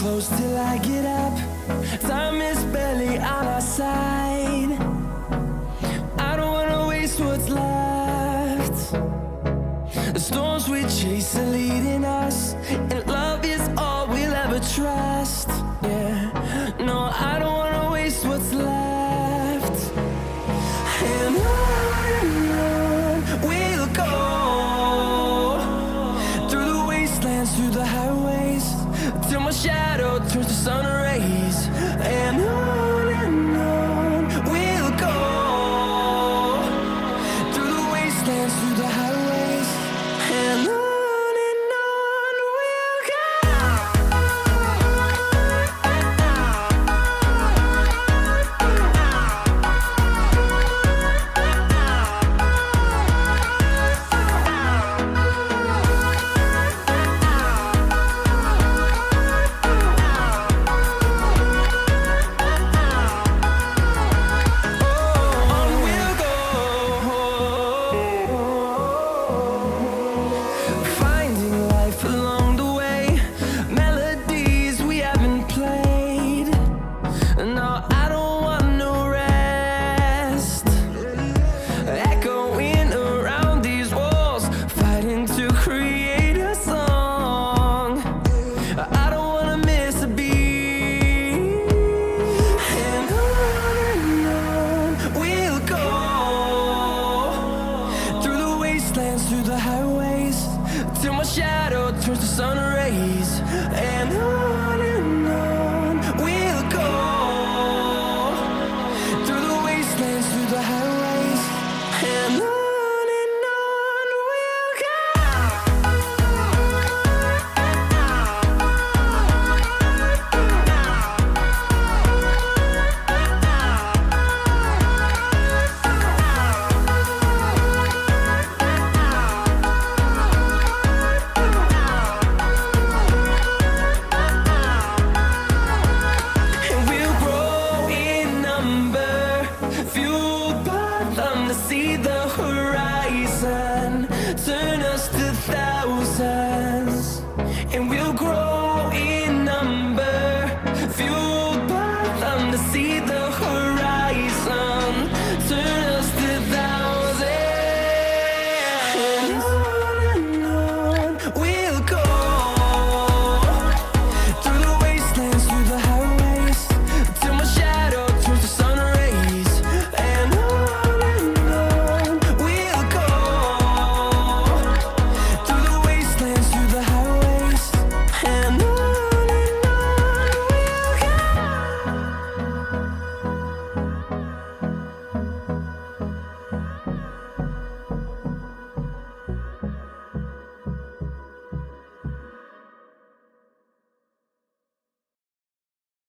close till I get up. Time is barely on our side. I don't wanna waste what's left. The storms we chase are leading us, and love is all we'll ever trust. Yeah, no, I don't wanna waste what's left. And on we'll go, through the wastelands, through the highways, till my shadow turns to sun rays. And on we'll go, through the wastelands, through the highways, and on we'll go. On we'll go, finding life along the way, melodies we haven't played. No, I